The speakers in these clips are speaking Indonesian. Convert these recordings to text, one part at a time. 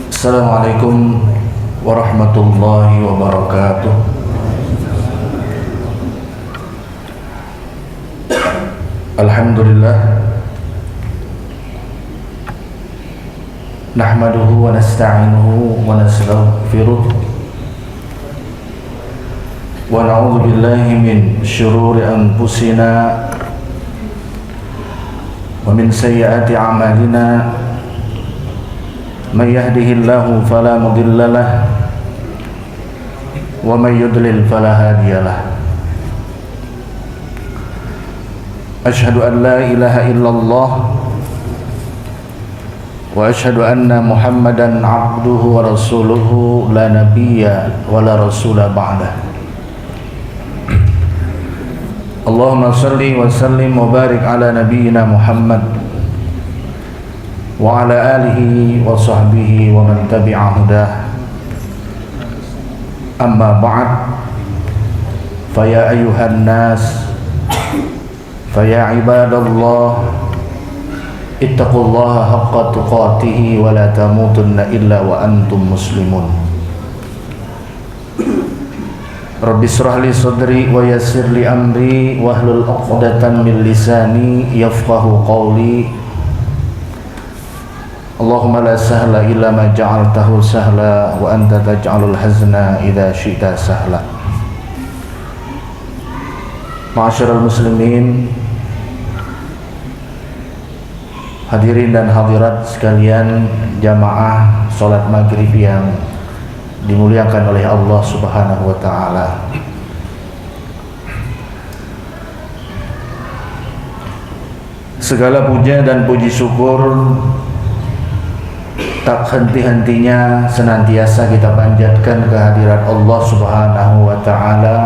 Assalamualaikum warahmatullahi wabarakatuh. Alhamdulillah, nahmaduhu wa nasta'inuhu wa nastaghfiruh wa na'udzu billahi min syururi anfusina wa min sayyiati a'malina. Man yahdihillahu fala mudilla lahu wa man yudlil fala hadiya lahu. Asyhadu an la ilaha illallah wa asyhadu anna Muhammadan abduhu wa rasuluhu la nabiyya wa la rasula ba'dah. Allahumma salli wa sallim wa barik ala nabiyyina Muhammad wa ala alihi wa sahbihi wa man tabi'a hudah. Amma ba'd, fa ya ayyuhan nas, fa ya ibadallah, ittaqullaha haqqa tuqatih wa la tamutunna illa wa antum muslimun. Rabbi shrah li sadri wa yassir li amri wahlul 'uqdatam min lisani yafqahu qawli. Allahumma la sahla illa ma ja'altahu sahla wa anta taj'alul hazna idza syi'ta sahla. Ma'asyiral muslimin, hadirin dan hadirat sekalian, jamaah salat maghrib yang dimuliakan oleh Allah Subhanahu wa ta'ala. Segala puja dan puji syukur tak henti-hentinya senantiasa kita panjatkan kehadirat Allah Subhanahu wa ta'ala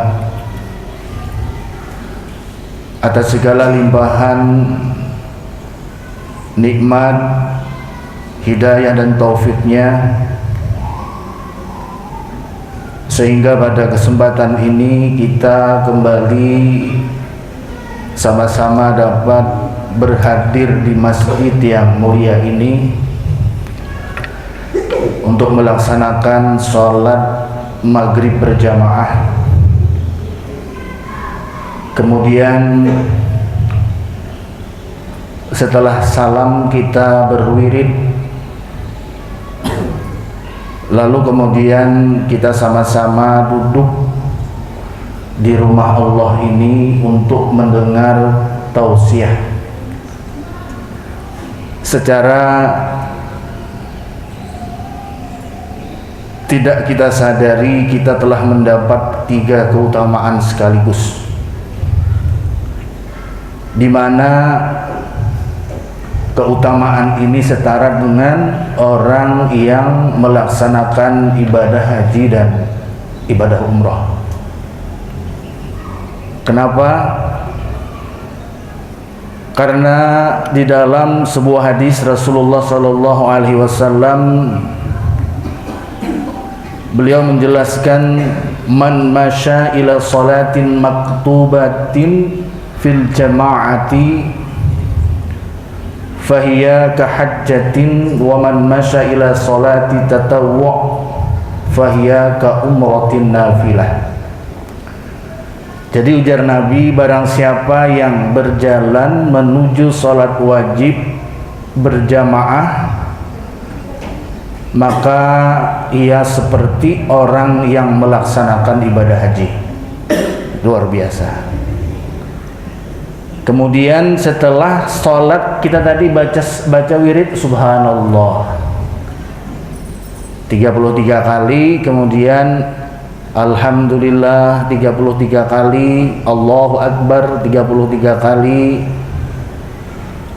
atas segala limpahan nikmat, hidayah dan taufiknya, sehingga pada kesempatan ini kita kembali sama-sama dapat berhadir di masjid yang mulia ini untuk melaksanakan sholat maghrib berjamaah. Kemudian setelah salam kita berwirid, lalu kemudian kita sama-sama duduk di rumah Allah ini untuk mendengar tausiah. Secara tidak kita sadari, kita telah mendapat 3 keutamaan sekaligus, di mana keutamaan ini setara dengan orang yang melaksanakan ibadah haji dan ibadah umrah. Kenapa? Karena di dalam sebuah hadis Rasulullah sallallahu alaihi wasallam beliau menjelaskan, man masya ila salatin maktubatin fil jama'ati fahiya kahajjatin wa man masya ila salati tatawwu' fahiya ka umratin nafilah. Jadi ujar Nabi, barang siapa yang berjalan menuju salat wajib berjamaah, maka ia seperti orang yang melaksanakan ibadah haji. Luar biasa. Kemudian setelah sholat kita tadi baca wirid subhanallah 33 kali, kemudian alhamdulillah 33 kali, Allahu Akbar 33 kali.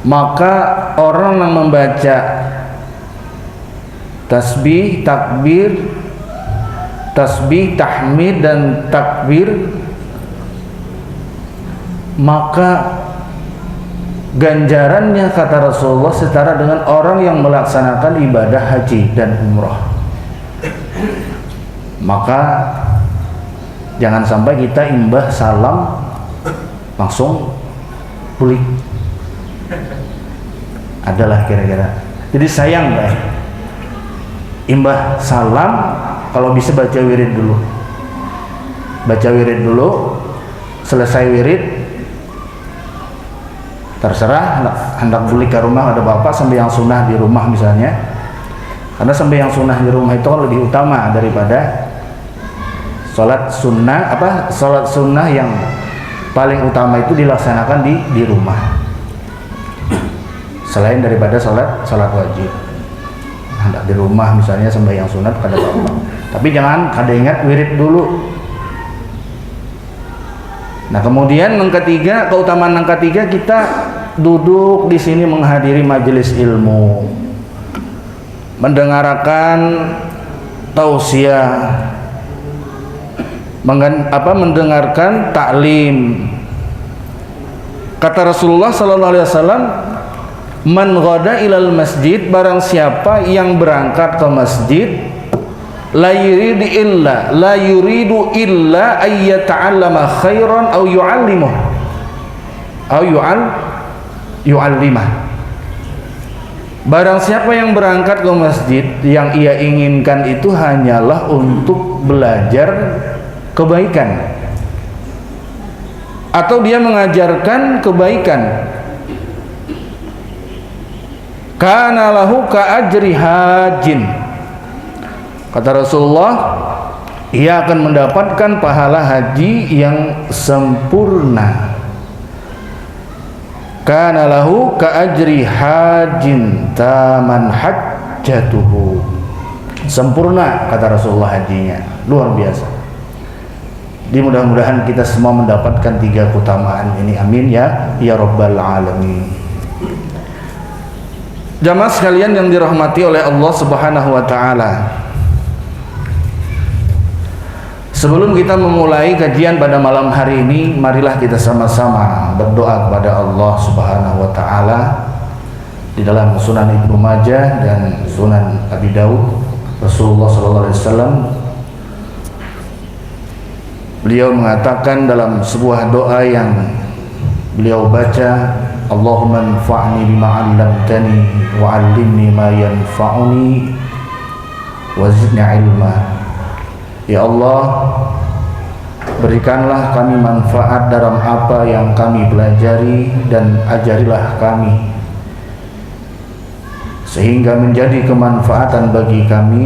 Maka orang yang membaca tasbih, takbir, tasbih, tahmid dan takbir, maka ganjarannya kata Rasulullah setara dengan orang yang melaksanakan ibadah haji dan umrah. Maka jangan sampai kita imbah salam langsung bulik. Adalah kira-kira. Jadi sayang imbah salam kalau bisa baca wirid dulu. Baca wirid dulu, selesai wirid terserah hendak bulik ke rumah ada bapak sembahyang sunnah di rumah misalnya. Karena sembahyang sunnah di rumah itu lebih utama daripada salat sunnah yang paling utama itu dilaksanakan di rumah. Selain daripada salat wajib. Hendak di rumah misalnya sembahyang sunat kada apa-apa. Tapi jangan kada ingat wirid dulu. Nah, kemudian yang ketiga, keutamaan yang ketiga, kita duduk di sini menghadiri majelis ilmu, mendengarkan tausiah, mendengarkan taklim. Kata Rasulullah sallallahu alaihi wasallam, man ghada ilal masjid, barang siapa yang berangkat ke masjid, la yuridu illa ayyata'allama khairan aw yu'allimuh aw yu'allimah. Barang siapa yang berangkat ke masjid, yang ia inginkan itu hanyalah untuk belajar kebaikan atau dia mengajarkan kebaikan, kana lahu ka ajri hajin. Kata Rasulullah, ia akan mendapatkan pahala haji yang sempurna. Kana lahu ka ajri hajin taman hajjatuhu. Sempurna kata Rasulullah hajinya, luar biasa. Jadi mudah-mudahan kita semua mendapatkan 3 keutamaan ini, amin ya rabbal alamin. Jamaah sekalian yang dirahmati oleh Allah Subhanahu wa taala. Sebelum kita memulai kajian pada malam hari ini, marilah kita sama-sama berdoa kepada Allah Subhanahu wa taala di dalam Sunan Ibnu Majah dan Sunan Abi Daud. Rasulullah sallallahu alaihi wasallam beliau mengatakan dalam sebuah doa yang beliau baca, Allahumma anfa'ni bima 'allamtani wa 'allimni ma yanfa'uni wa zidni 'ilma. Ya Allah, berikanlah kami manfaat dalam apa yang kami pelajari dan ajarilah kami sehingga menjadi kemanfaatan bagi kami.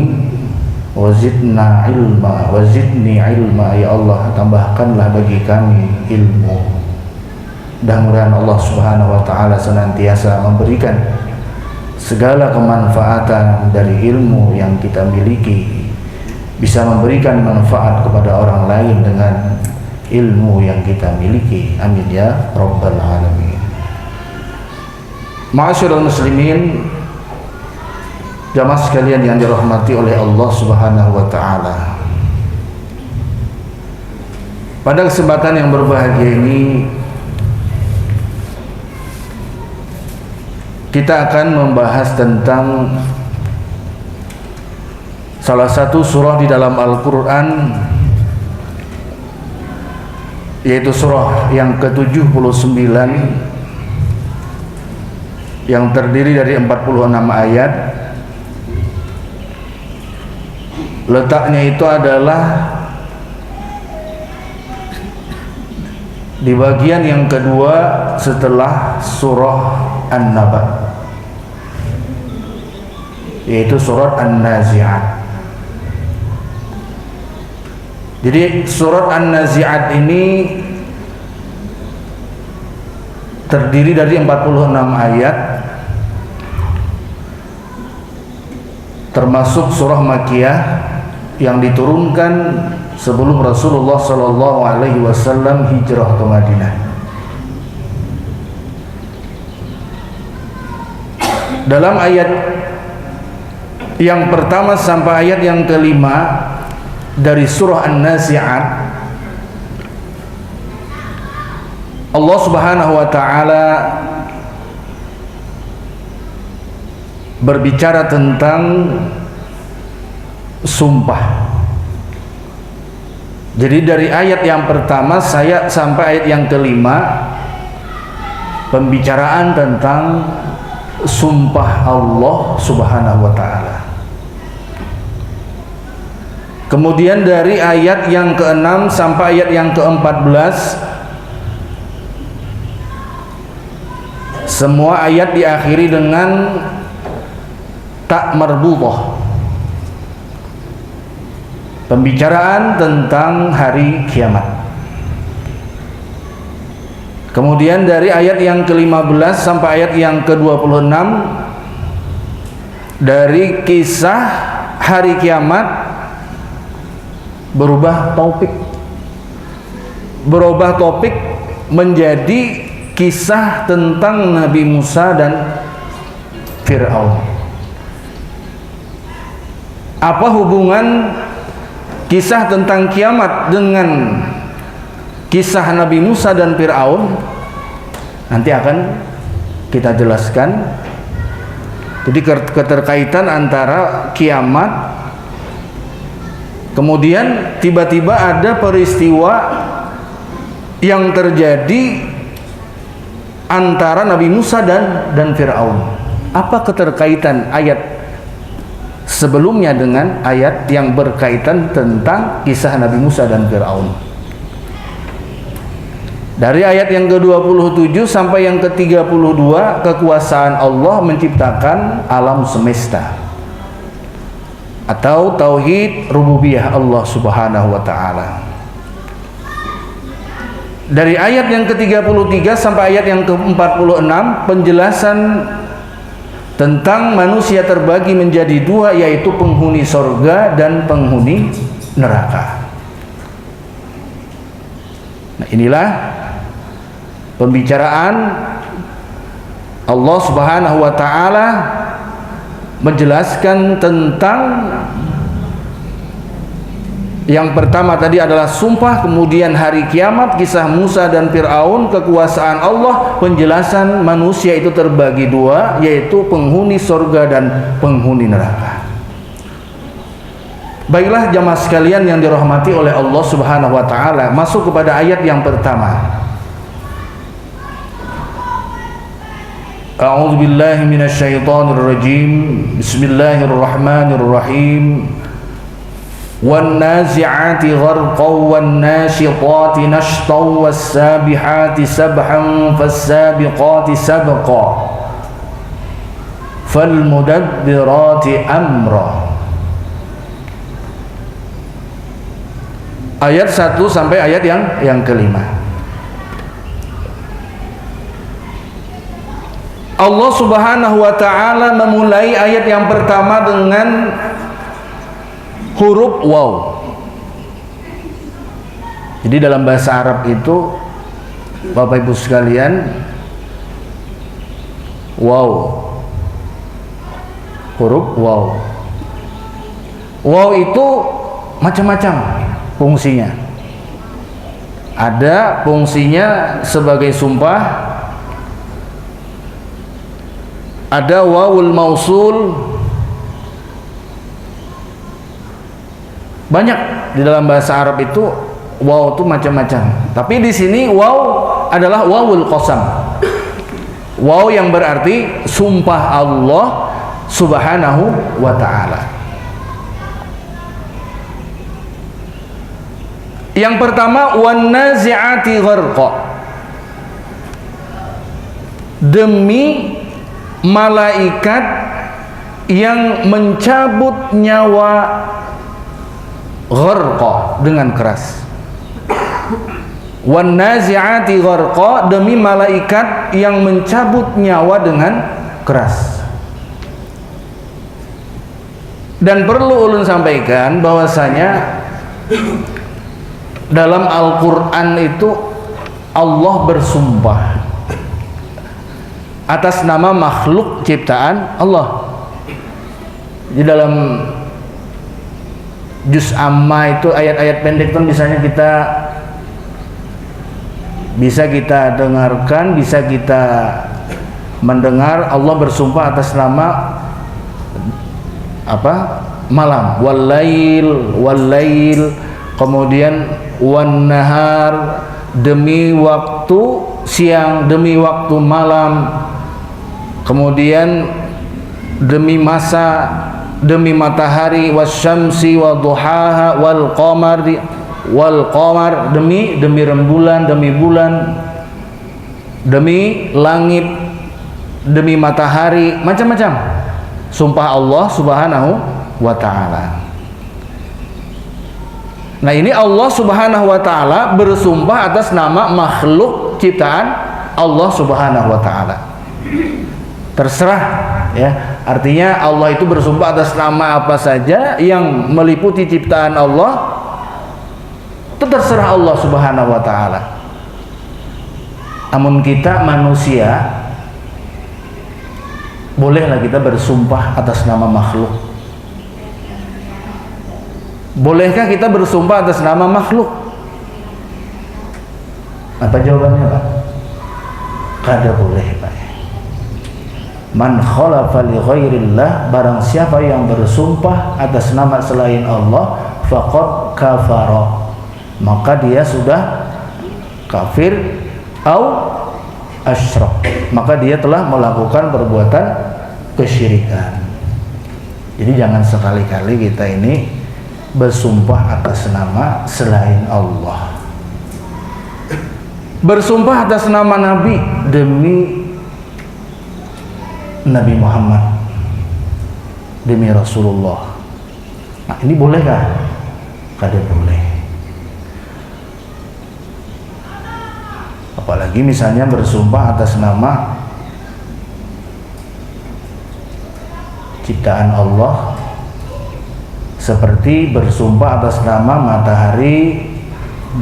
Wazidna ilma, wazidni ilma. Ya Allah, tambahkanlah bagi kami ilmu. Mudah-mudahan Allah Subhanahu wa taala senantiasa memberikan segala kemanfaatan dari ilmu yang kita miliki, bisa memberikan manfaat kepada orang lain dengan ilmu yang kita miliki, amin ya rabbal alamin. Ma'asyiral muslimin, jamaah sekalian yang dirahmati oleh Allah Subhanahu wa taala. Pada kesempatan yang berbahagia ini kita akan membahas tentang salah satu surah di dalam Al-Quran, yaitu surah yang ke-79 yang terdiri dari 46 ayat. Letaknya itu adalah di bagian yang kedua setelah surah An-Naba, yaitu surat An-Nazi'at. Jadi surat An-Nazi'at ini terdiri dari 46 ayat, termasuk surah Makkiyah yang diturunkan sebelum Rasulullah sallallahu alaihi wasallam hijrah ke Madinah. Dalam ayat yang pertama sampai ayat yang kelima dari surah An-Nazi'at, Allah Subhanahu wa taala berbicara tentang sumpah. Jadi dari ayat yang pertama sampai ayat yang kelima pembicaraan tentang sumpah Allah Subhanahu wa taala. Kemudian dari ayat yang ke-6 sampai ayat yang ke-14, semua ayat diakhiri dengan tak marbutah, pembicaraan tentang hari kiamat. Kemudian dari ayat yang ke-15 sampai ayat yang ke-26, dari kisah hari kiamat berubah topik menjadi kisah tentang Nabi Musa dan Fir'aun. Apa hubungan kisah tentang kiamat dengan kisah Nabi Musa dan Fir'aun? Nanti akan kita jelaskan. Jadi keterkaitan antara kiamat, kemudian tiba-tiba ada peristiwa yang terjadi antara Nabi Musa dan Fir'aun. Apa keterkaitan ayat sebelumnya dengan ayat yang berkaitan tentang kisah Nabi Musa dan Fir'aun? Dari ayat yang ke-27 sampai yang ke-32, kekuasaan Allah menciptakan alam semesta, atau tauhid rububiyah Allah Subhanahu wa taala. Dari ayat yang ke-33 sampai ayat yang ke-46, penjelasan tentang manusia terbagi menjadi dua, yaitu penghuni surga dan penghuni neraka. Nah, inilah pembicaraan Allah Subhanahu wa taala menjelaskan tentang yang pertama tadi adalah sumpah, kemudian hari kiamat, kisah Musa dan Fir'aun, kekuasaan Allah, penjelasan manusia itu terbagi dua, yaitu penghuni surga dan penghuni neraka. Baiklah jamaah sekalian yang dirahmati oleh Allah Subhanahu wa taala, masuk kepada ayat yang pertama. A'udzu billahi minasyaitonir rajim. Bismillahirrahmanirrahim. Wan nazi'ati gharqan wan nashitati nashtan was sabihati sabhan fas sabiqati sabqa fal mudabbirati amra. Ayat 1 sampai ayat yang kelima. Allah Subhanahu wa taala memulai ayat yang pertama dengan huruf waw. Jadi dalam bahasa Arab itu, Bapak Ibu sekalian, waw, huruf waw. Waw itu macam-macam fungsinya. Ada fungsinya sebagai sumpah, ada wawul mausul. Banyak di dalam bahasa Arab itu waw itu macam-macam. Tapi di sini waw adalah wawul qasam. Waw yang berarti sumpah Allah Subhanahu wa taala. Yang pertama, wan nazi'ati gharqa. Demi malaikat yang mencabut nyawa gharqa dengan keras. Wan nazi'ati gharqa, demi malaikat yang mencabut nyawa dengan keras. Dan perlu ulun sampaikan bahwasanya dalam Al-Qur'an itu Allah bersumpah atas nama makhluk ciptaan Allah. Di dalam Juz Amma itu ayat-ayat pendek itu misalnya bisa kita dengarkan, bisa kita mendengar Allah bersumpah atas nama apa? Malam, wal-lail, kemudian wan nahar, demi waktu siang, demi waktu malam, kemudian demi masa, demi matahari, wasyamsi wadduhaha wal qamar, demi rembulan, demi bulan, demi langit, demi matahari, macam-macam sumpah Allah Subhanahu wa ta'ala. Nah, ini Allah Subhanahu wa ta'ala bersumpah atas nama makhluk ciptaan Allah Subhanahu wa ta'ala. Terserah, ya. Artinya Allah itu bersumpah atas nama apa saja yang meliputi ciptaan Allah, itu terserah Allah Subhanahu wa ta'ala. Namun kita manusia, bolehlah kita bersumpah atas nama makhluk. Bolehkah kita bersumpah atas nama makhluk? Apa jawabannya, Pak? Kada boleh, Pak. Man khalafa li ghairillah, barang siapa yang bersumpah atas nama selain Allah, faqad kafara, maka dia sudah kafir, au asyrak, maka dia telah melakukan perbuatan kesyirikan. Jadi jangan sekali-kali kita ini bersumpah atas nama selain Allah. Bersumpah atas nama Nabi, demi Nabi Muhammad, demi Rasulullah. Nah, ini bolehkah? Kada boleh. Apalagi misalnya bersumpah atas nama ciptaan Allah, seperti bersumpah atas nama matahari,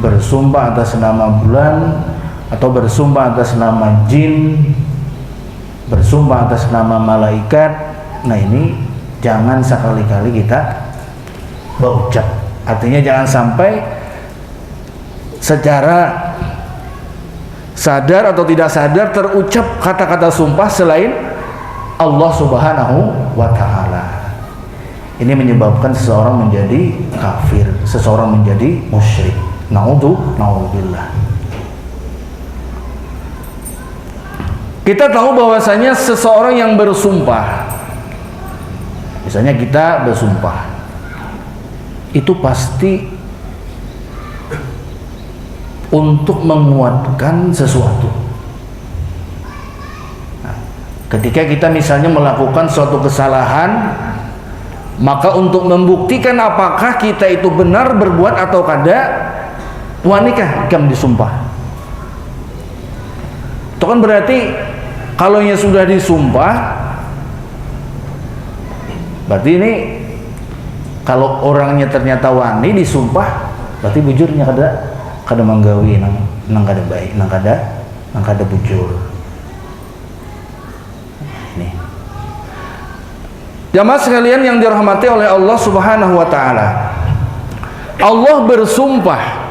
bersumpah atas nama bulan, atau bersumpah atas nama jin, bersumpah atas nama malaikat. Nah, ini jangan sekali-kali kita berucap. Artinya jangan sampai secara sadar atau tidak sadar terucap kata-kata sumpah selain Allah Subhanahu wa ta'ala. Ini menyebabkan seseorang menjadi kafir, seseorang menjadi musyrik. Na'udzubillah. Kita tahu bahwasanya seseorang yang bersumpah, misalnya kita bersumpah, itu pasti untuk menguatkan sesuatu. Nah, ketika kita misalnya melakukan suatu kesalahan, maka untuk membuktikan apakah kita itu benar berbuat atau kada, wanikah kam disumpah. Itu kan berarti kalau yang sudah disumpah, berarti ini kalau orangnya ternyata wani disumpah, berarti bujurnya kada manggawi nang kada baik, nang kada bujur. Ini jamaah sekalian yang dirahmati oleh Allah Subhanahu wa ta'ala, Allah bersumpah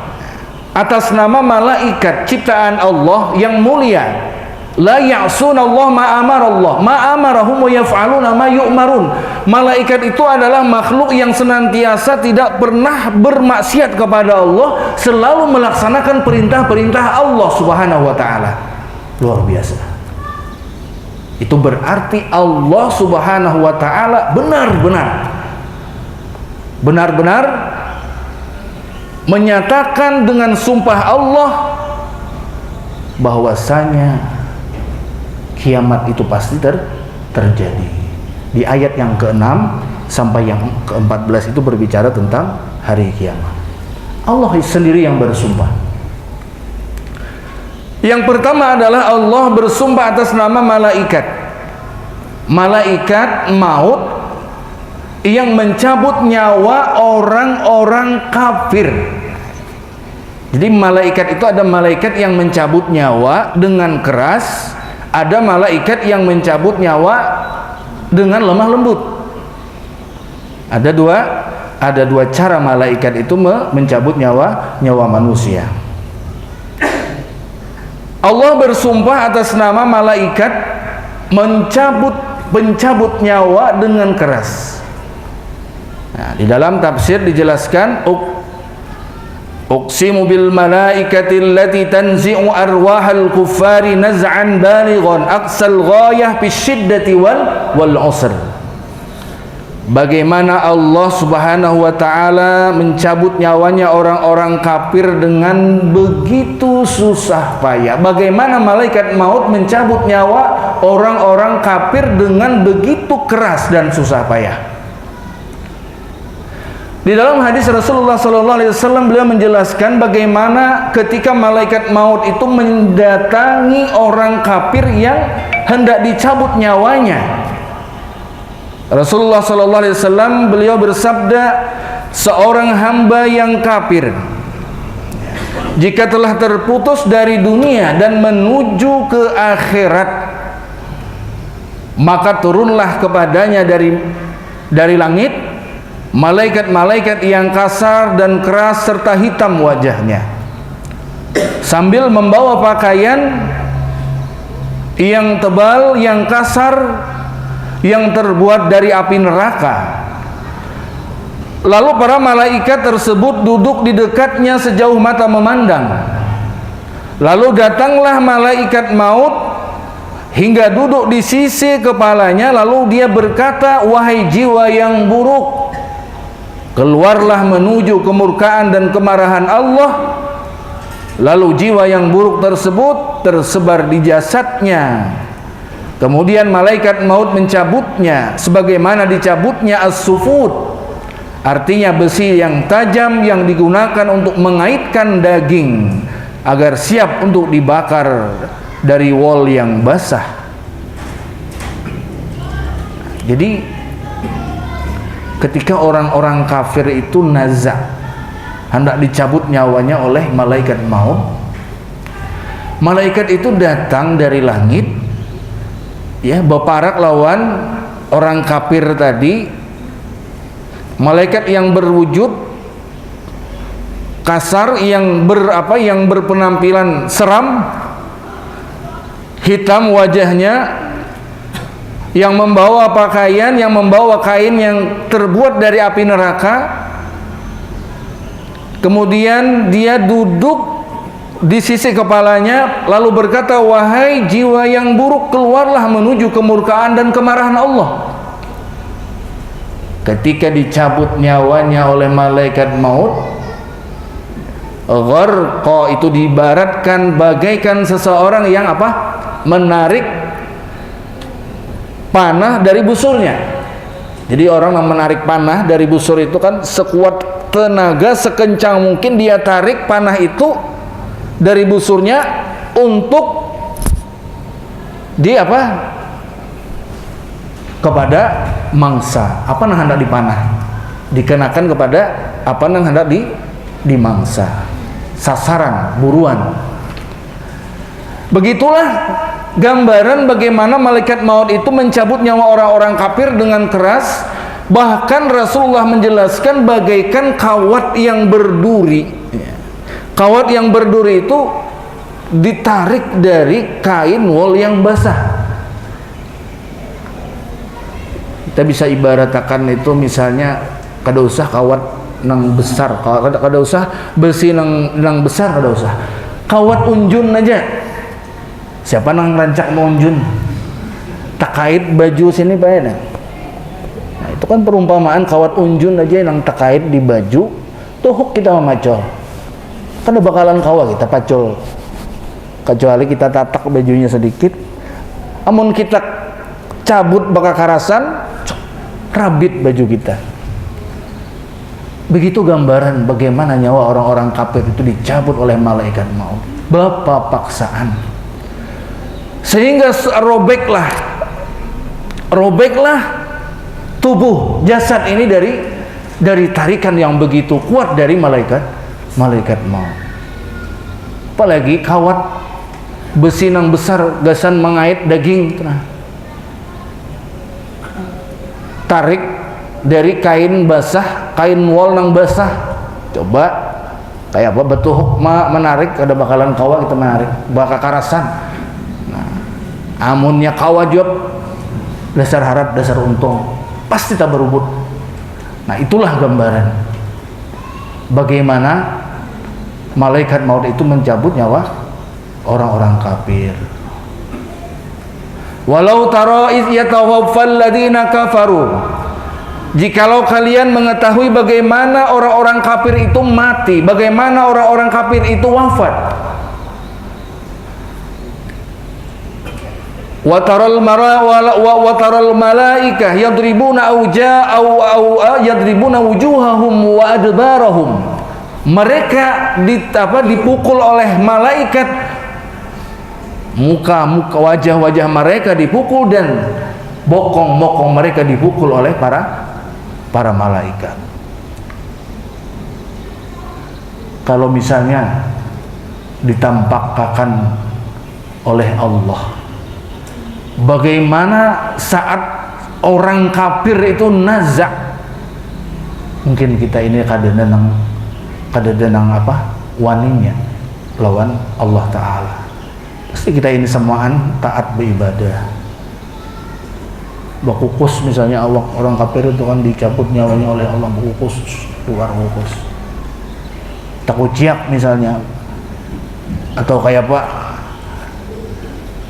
atas nama malaikat ciptaan Allah yang mulia, la ya'sunallah ma amarallah ma amarahum wa yaf'aluna ma yu'marun. Malaikat itu adalah makhluk yang senantiasa tidak pernah bermaksiat kepada Allah, selalu melaksanakan perintah-perintah Allah Subhanahu wa ta'ala. Luar biasa. Itu berarti Allah Subhanahu wa ta'ala benar-benar menyatakan dengan sumpah Allah bahwasanya kiamat itu pasti terjadi. Di ayat yang ke-6 sampai yang ke-14 itu berbicara tentang hari kiamat. Allah sendiri yang bersumpah. Yang pertama adalah Allah bersumpah atas nama malaikat, malaikat maut yang mencabut nyawa orang-orang kafir. Jadi malaikat itu ada malaikat yang mencabut nyawa dengan keras, ada malaikat yang mencabut nyawa dengan lemah lembut. Ada dua cara malaikat itu mencabut nyawa manusia. Allah bersumpah atas nama malaikat pencabut nyawa dengan keras. Nah, di dalam tafsir dijelaskan uqsimu bil malaikati allati tanzi'u arwahal kuffari naz'an balighan aqsal ghayah fi syiddati wal usr. Bagaimana Allah Subhanahu wa taala mencabut nyawanya orang-orang kafir dengan begitu susah payah. Bagaimana malaikat maut mencabut nyawa orang-orang kafir dengan begitu keras dan susah payah. Di dalam hadis Rasulullah SAW beliau menjelaskan bagaimana ketika malaikat maut itu mendatangi orang kafir yang hendak dicabut nyawanya. Rasulullah SAW beliau bersabda, seorang hamba yang kafir jika telah terputus dari dunia dan menuju ke akhirat, maka turunlah kepadanya dari langit malaikat-malaikat yang kasar dan keras serta hitam wajahnya, sambil membawa pakaian yang tebal, yang kasar, yang terbuat dari api neraka. Lalu para malaikat tersebut duduk di dekatnya sejauh mata memandang. Lalu datanglah malaikat maut hingga duduk di sisi kepalanya, lalu dia berkata, wahai jiwa yang buruk, keluarlah menuju kemurkaan dan kemarahan Allah. Lalu jiwa yang buruk tersebut tersebar di jasadnya. Kemudian malaikat maut mencabutnya sebagaimana dicabutnya as-sufud, artinya besi yang tajam yang digunakan untuk mengaitkan daging agar siap untuk dibakar dari wol yang basah. Jadi ketika orang-orang kafir itu nazak, hendak dicabut nyawanya oleh malaikat maut, malaikat itu datang dari langit, ya, berparak lawan orang kafir tadi. Malaikat yang berwujud kasar, yang berpenampilan seram, hitam wajahnya, yang membawa pakaian, yang membawa kain yang terbuat dari api neraka. Kemudian dia duduk di sisi kepalanya lalu berkata, wahai jiwa yang buruk, keluarlah menuju kemurkaan dan kemarahan Allah. Ketika dicabut nyawanya oleh malaikat maut, gharqa itu diibaratkan bagaikan seseorang yang menarik panah dari busurnya. Jadi orang yang menarik panah dari busur itu kan sekuat tenaga, sekencang mungkin dia tarik panah itu dari busurnya untuk kepada mangsa yang hendak dipanah, dikenakan kepada yang hendak dimangsa, sasaran, buruan. Begitulah gambaran bagaimana malaikat maut itu mencabut nyawa orang-orang kafir dengan keras. Bahkan Rasulullah menjelaskan bagaikan kawat yang berduri. Kawat yang berduri itu ditarik dari kain wol yang basah. Kita bisa ibaratkan itu misalnya kada usah kawat nang besar, kada usah besi nang besar, kada usah. Kawat unjun aja. Siapa nang rancak mau unjun? Tak kait baju sini Pak ya. Nah, itu kan perumpamaan kawat unjun aja nang tak kait di baju, tuhuk kita memacol. Kan bakalan kawa kita pacol, kecuali kita tatak bajunya sedikit. Amun kita cabut baka karasan, rabit baju kita. Begitu gambaran bagaimana nyawa orang-orang kafir itu dicabut oleh malaikat maut. Bapa paksaan, sehingga robeklah tubuh jasad ini dari tarikan yang begitu kuat dari malaikat maut. Apalagi kawat besi nang besar gasan mengait daging, tarik dari kain basah, kain wol nang basah, coba kayak apa betuhuk menarik, ada bakalan kawa kita menarik bakal karasan. Nah, amunnya kawa job dasar harap dasar untung pasti tak berubut. Nah, itulah gambaran bagaimana malaikat maut itu mencabut nyawa orang-orang kafir. Walau tara iz yatawaffal ladina kafaru, jikalau kalian mengetahui bagaimana orang-orang kafir itu mati, bagaimana orang-orang kafir itu wafat. Wa taral malaikah yadribuna yadribuna wujuhahum wa adbarahum. Mereka dipukul oleh malaikat, muka wajah-wajah mereka dipukul dan bokong-bokong mereka dipukul oleh para malaikat. Kalau misalnya ditampakkan oleh Allah, bagaimana saat orang kafir itu nazak, mungkin kita ini kadang-kadang waninya lawan Allah Ta'ala. Pasti kita ini semuaan taat beribadah. Bakukus misalnya orang kafir itu kan dicabut nyawanya oleh Allah, bakukus keluar bakukus. Takuciak misalnya, atau kayak apa?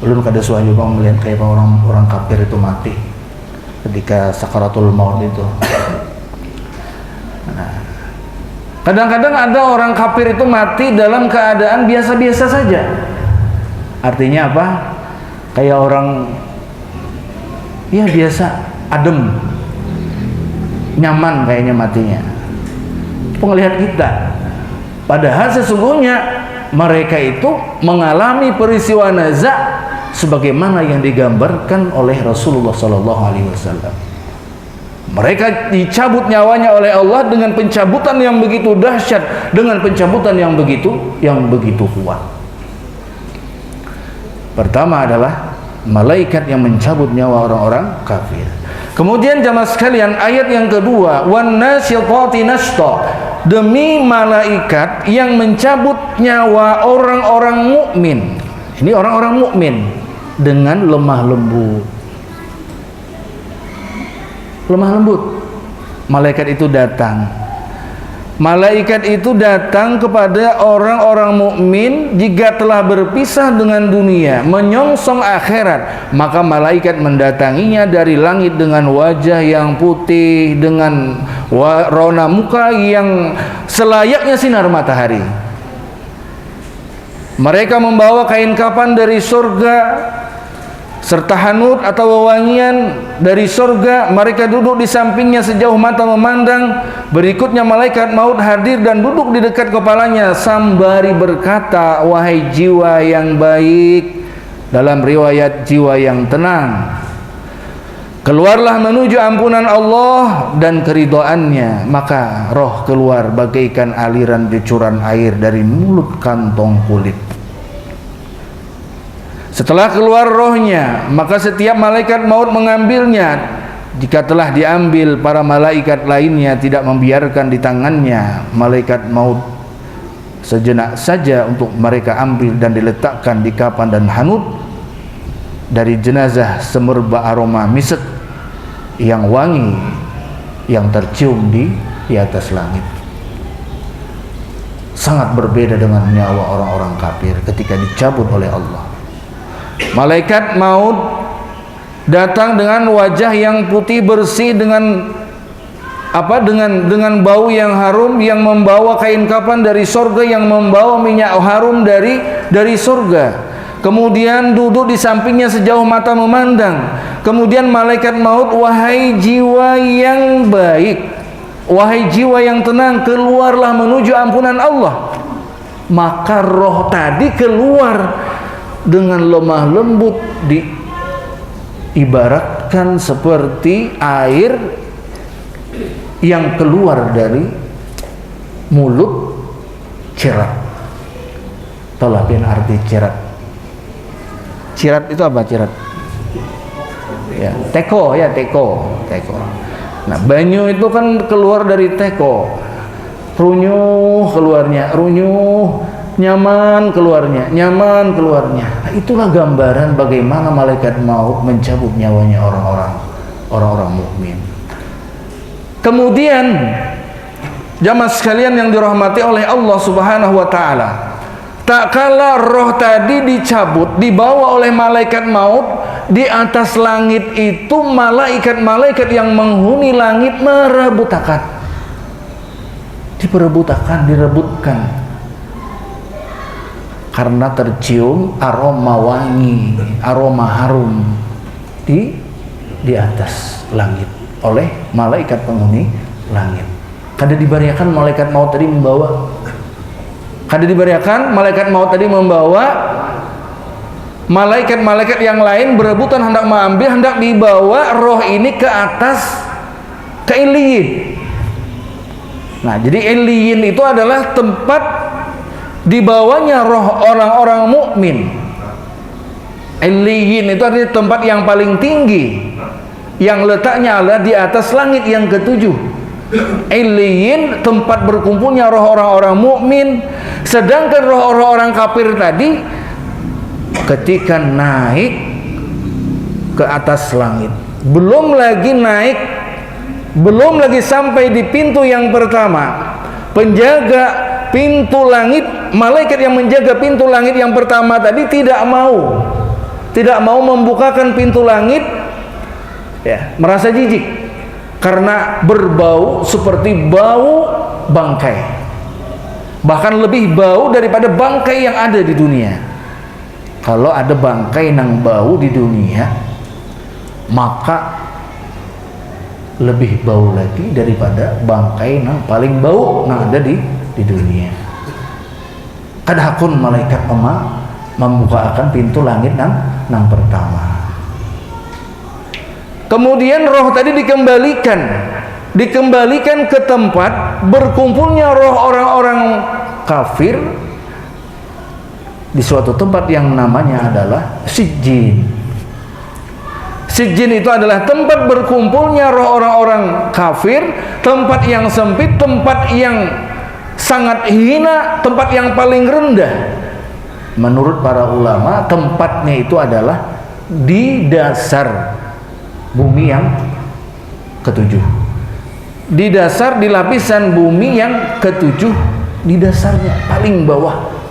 Belum kada suah juga melihat kayak orang kafir itu mati ketika sakaratul maut itu. Nah, kadang-kadang ada orang kafir itu mati dalam keadaan biasa-biasa saja. Artinya apa? Kayak orang ya biasa, adem, nyaman kayaknya matinya. Penglihat kita. Padahal sesungguhnya mereka itu mengalami peristiwa nazak sebagaimana yang digambarkan oleh Rasulullah SAW. Mereka dicabut nyawanya oleh Allah dengan pencabutan yang begitu dahsyat, dengan pencabutan yang begitu kuat. Pertama adalah malaikat yang mencabut nyawa orang-orang kafir. Kemudian jamaah sekalian, ayat yang kedua, wan nasyitati nashta, demi malaikat yang mencabut nyawa orang-orang mukmin. Ini orang-orang mukmin dengan lemah lembut. Lemah lembut. Malaikat itu datang. Malaikat itu datang kepada orang-orang mukmin jika telah berpisah dengan dunia, menyongsong akhirat, maka malaikat mendatanginya dari langit dengan wajah yang putih, dengan warna muka yang selayaknya sinar matahari. Mereka membawa kain kafan dari surga serta hanut atau wewangian dari surga. Mereka duduk di sampingnya sejauh mata memandang. Berikutnya malaikat maut hadir dan duduk di dekat kepalanya sambari berkata, wahai jiwa yang baik, dalam riwayat jiwa yang tenang, keluarlah menuju ampunan Allah dan keridhaannya. Maka roh keluar bagaikan aliran decuran air dari mulut kantong kulit. Setelah keluar rohnya, maka setiap malaikat maut mengambilnya. Jika telah diambil, para malaikat lainnya tidak membiarkan di tangannya. Malaikat maut sejenak saja untuk mereka ambil dan diletakkan di kafan dan hanut dari jenazah semerbak aroma misek yang wangi yang tercium di atas langit. Sangat berbeda dengan nyawa orang-orang kafir ketika dicabut oleh Allah. Malaikat maut datang dengan wajah yang putih bersih, dengan bau yang harum, yang membawa kain kafan dari surga, yang membawa minyak harum dari surga. Kemudian duduk di sampingnya sejauh mata memandang. Kemudian malaikat maut, wahai jiwa yang baik, wahai jiwa yang tenang, keluarlah menuju ampunan Allah. Maka roh tadi keluar dengan lemah lembut, diibaratkan seperti air yang keluar dari mulut cirat. Tolapin arti cirat. Cirat itu apa cirat? Ya, teko. Nah, banyu itu kan keluar dari teko. Runyuh keluarnya, nyaman keluarnya. Nah, itulah gambaran bagaimana malaikat maut mencabut nyawanya orang-orang mukmin. Kemudian Jamaah sekalian yang dirahmati oleh Allah Subhanahu wa taala, tak kala roh tadi dicabut, dibawa oleh malaikat maut di atas langit itu, malaikat-malaikat yang menghuni langit merebutakan, direbutkan karena tercium aroma wangi, aroma harum di atas langit oleh malaikat penghuni langit. Kada dibariakan malaikat maut tadi membawa, malaikat-malaikat yang lain berebutan hendak mengambil, hendak dibawa roh ini ke atas, ke Iliyin. Nah, jadi Iliyin itu adalah tempat dibawanya roh orang-orang mukmin. Iliyin itu adalah tempat yang paling tinggi, yang letaknya adalah di atas langit yang ketujuh. Iliyin tempat berkumpulnya roh orang-orang mukmin, sedangkan roh orang-orang kafir tadi ketika naik ke atas langit, belum lagi sampai di pintu yang pertama, penjaga pintu langit, malaikat yang menjaga pintu langit yang pertama tadi tidak mau membukakan pintu langit, ya, merasa jijik karena berbau seperti bau bangkai, bahkan lebih bau daripada bangkai yang ada di dunia. Kalau ada bangkai nang bau di dunia, maka lebih bau lagi daripada bangkai nang paling bau nang ada di dunia. Kadahakun malaikat membukakan pintu langit nang pertama. Kemudian roh tadi dikembalikan ke tempat berkumpulnya roh orang-orang kafir di suatu tempat yang namanya adalah Sijjin. Sijjin itu adalah tempat berkumpulnya roh orang-orang kafir, tempat yang sempit, tempat yang sangat hina, tempat yang paling rendah. Menurut para ulama, tempatnya itu adalah di dasar bumi yang ketujuh, di lapisan bumi yang ketujuh, di dasarnya paling bawah.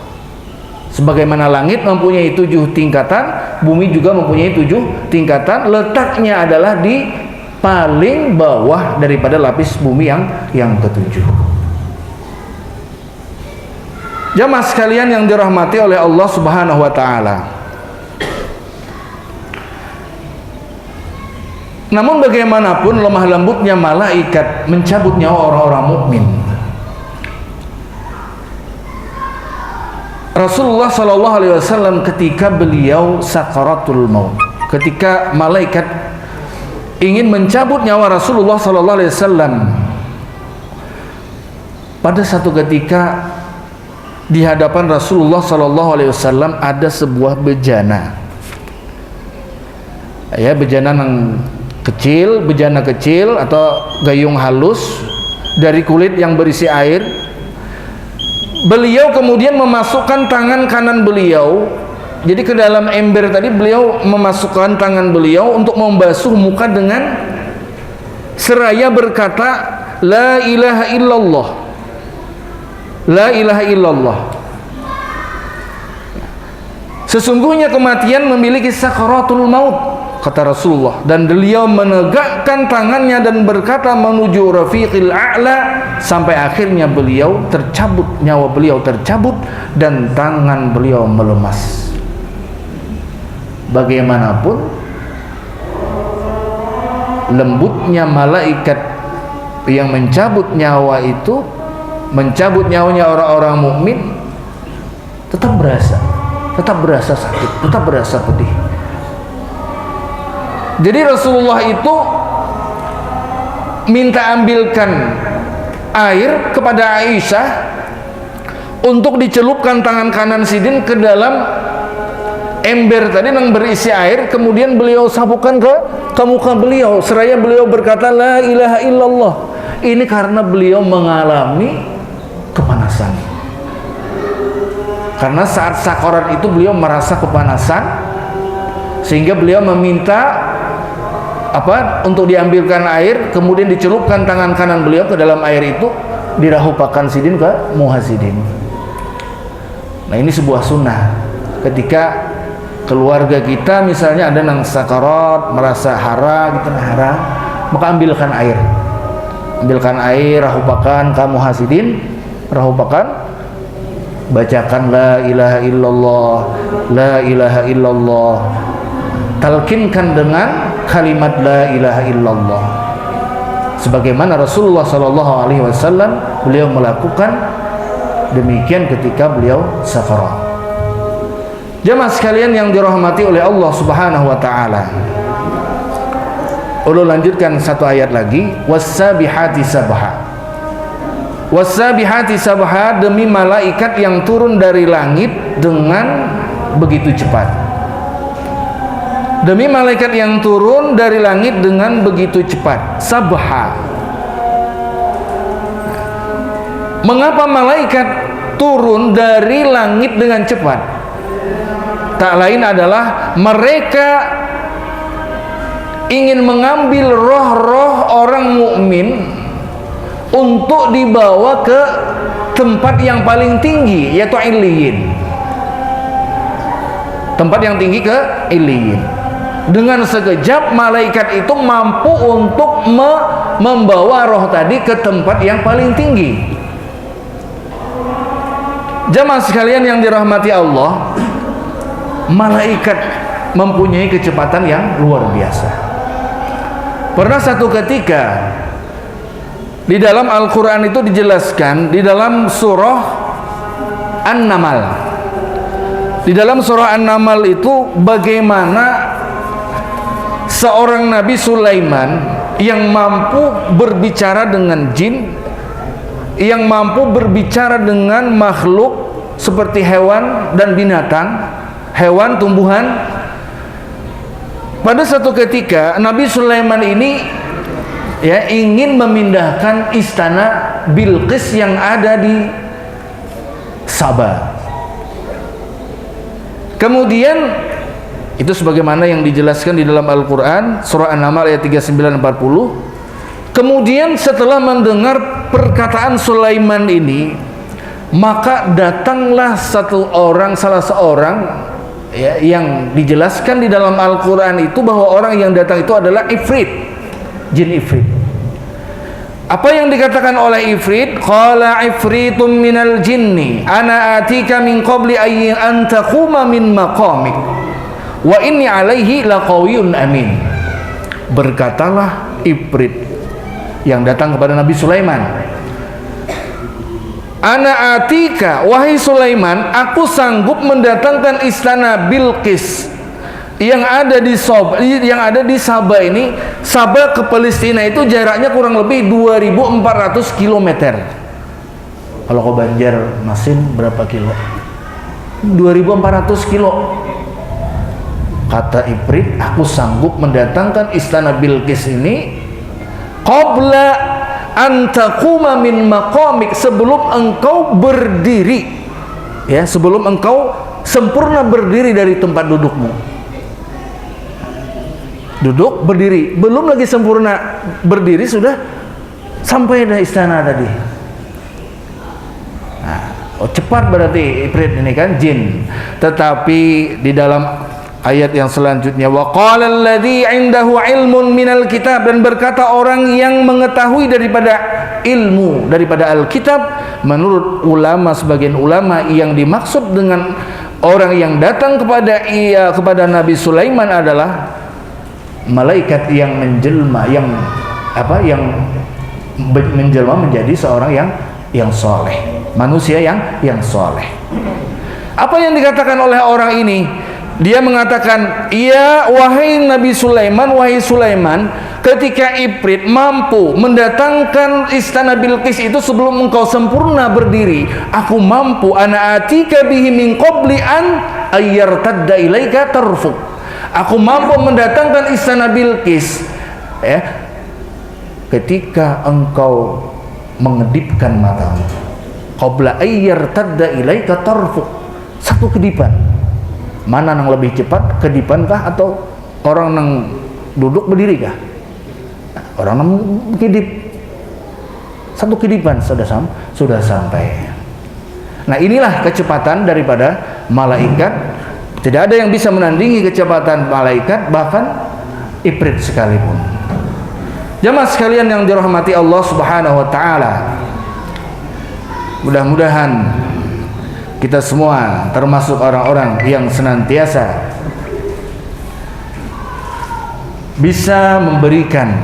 Sebagaimana langit mempunyai 7 tingkatan, bumi juga mempunyai 7 tingkatan, letaknya adalah di paling bawah daripada lapis bumi yang ketujuh. Jamaah sekalian yang dirahmati oleh Allah Subhanahu wa taala, namun bagaimanapun lemah lembutnya malaikat mencabut nyawa orang-orang mukmin, Rasulullah sallallahu alaihi wasallam ketika beliau sakaratul maut, ketika malaikat ingin mencabut nyawa Rasulullah sallallahu alaihi wasallam, pada satu ketika di hadapan Rasulullah sallallahu alaihi wasallam ada sebuah bejana. Ya, bejana kecil atau gayung halus dari kulit yang berisi air. Beliau kemudian memasukkan tangan kanan beliau, jadi ke dalam ember tadi beliau memasukkan tangan beliau untuk membasuh muka dengan seraya berkata la ilaha illallah, la ilaha illallah. Sesungguhnya kematian memiliki sakaratul maut, kata Rasulullah, dan beliau menegakkan tangannya dan berkata menuju rafiqil a'la, sampai akhirnya beliau tercabut, nyawa beliau tercabut dan tangan beliau melemas. Bagaimanapun lembutnya malaikat yang mencabut nyawa itu, mencabut nyawanya orang-orang mukmin, tetap berasa sakit, tetap berasa pedih. Jadi Rasulullah itu minta ambilkan air kepada Aisyah untuk dicelupkan tangan kanan sidin ke dalam ember tadi yang berisi air, kemudian beliau sapukan ke muka beliau seraya beliau berkata la ilaha illallah. Ini karena beliau mengalami kepanasan, karena saat sakarat itu beliau merasa kepanasan, sehingga beliau meminta untuk diambilkan air, kemudian dicelupkan tangan kanan beliau ke dalam air itu dirahupakan sidin ke muhasidin. Nah, ini sebuah sunnah. Ketika keluarga kita misalnya ada nang sakarat, merasa hara gitu, hara, maka ambilkan air, rahupakan ka muhasidin, rahupakan, bacakan la ilaha illallah, la ilaha illallah, talkinkan dengan kalimat la ilaha illallah sebagaimana Rasulullah SAW beliau melakukan demikian ketika beliau sakarat. Jamaah sekalian yang dirahmati oleh Allah Subhanahu wa taala. Ulun lanjutkan satu ayat lagi, was-sabihati sabha. Was-sabihati sabha, demi malaikat yang turun dari langit dengan begitu cepat. Demi malaikat yang turun dari langit dengan begitu cepat. Sabha. Mengapa malaikat turun dari langit dengan cepat? Tak lain adalah mereka ingin mengambil roh-roh orang mukmin untuk dibawa ke tempat yang paling tinggi, yaitu Illiyin. Tempat yang tinggi ke Illiyin. Dengan sekejap malaikat itu mampu untuk membawa roh tadi ke tempat yang paling tinggi. Jamaah sekalian yang dirahmati Allah, malaikat mempunyai kecepatan yang luar biasa. Pernah satu ketika di dalam Al-Quran itu dijelaskan di dalam surah An-Naml. Di dalam surah An-Naml itu bagaimana seorang Nabi Sulaiman yang mampu berbicara dengan jin, yang mampu berbicara dengan makhluk seperti hewan dan binatang, hewan, tumbuhan. Pada satu ketika Nabi Sulaiman ini ingin memindahkan istana Bilqis yang ada di Saba. Kemudian itu sebagaimana yang dijelaskan di dalam Al-Quran surah An-Naml ayat 39-40. Kemudian setelah mendengar perkataan Sulaiman ini, maka datanglah salah seorang yang dijelaskan di dalam Al-Quran itu bahwa orang yang datang itu adalah Ifrit, jin Ifrit. Apa yang dikatakan oleh Ifrit? Qala ifritum minal jinni ana atika min qabli an taquma min maqamik wa inni alaihi laqawiyyun amin. Berkatalah Ifrit yang datang kepada Nabi Sulaiman, ana atika, wahai Sulaiman, aku sanggup mendatangkan istana Bilqis yang ada di Saba ini. Saba ke Palestina itu jaraknya kurang lebih 2400 km. Kalau ke Banjarmasin berapa kilo? 2400 kilo. Kata Ifrit, aku sanggup mendatangkan istana Bilqis ini qabla an taquma min maqamik, sebelum engkau berdiri, sebelum engkau sempurna berdiri dari tempat dudukmu. Duduk, berdiri, belum lagi sempurna berdiri sudah sampai di istana tadi. Cepat berarti Ifrit ini kan jin. Tetapi di dalam ayat yang selanjutnya, wa qala alladzi 'indahu 'ilmun minal kitab, dan berkata orang yang mengetahui daripada ilmu daripada Alkitab. Menurut ulama, sebagian ulama, yang dimaksud dengan orang yang datang kepada Nabi Sulaiman adalah malaikat yang menjelma, yang menjelma menjadi seorang yang soleh, manusia yang soleh. Apa yang dikatakan oleh orang ini? Dia mengatakan, ya wahai Nabi Sulaiman, wahai Sulaiman, ketika Ifrit mampu mendatangkan istana Bilqis itu sebelum engkau sempurna berdiri, aku mampu, ana atika bihi min qabli an ayyartadda ilaika tarfuk. Aku mampu mendatangkan istana Bilqis ketika engkau mengedipkan matamu. Qabla ayyartadda ilaika tarfuk. Satu kedipan. Mana yang lebih cepat, kedipan kah atau orang yang duduk berdiri kah? Orang yang kedip. satu kedipan sudah sampai. Nah, inilah kecepatan daripada malaikat. Tidak ada yang bisa menandingi kecepatan malaikat, bahkan Ifrit sekalipun. Jamaah sekalian yang dirahmati Allah Subhanahu wa taala, mudah-mudahan kita semua termasuk orang-orang yang senantiasa bisa memberikan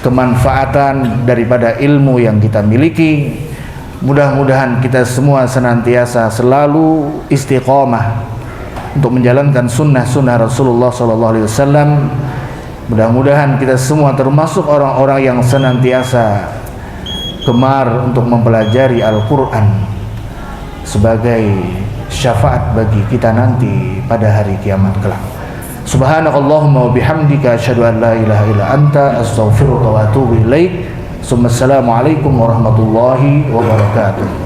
kemanfaatan daripada ilmu yang kita miliki. Mudah-mudahan kita semua senantiasa selalu istiqomah untuk menjalankan sunnah-sunnah Rasulullah SAW. Mudah-mudahan kita semua termasuk orang-orang yang senantiasa gemar untuk mempelajari Al-Quran sebagai syafaat bagi kita nanti pada hari kiamat kelak. Subhanakallahumma wa bihamdika asyhadu an la ilaha illa anta astaghfiruka wa atubu ilaik. Assalamualaikum warahmatullahi wabarakatuh.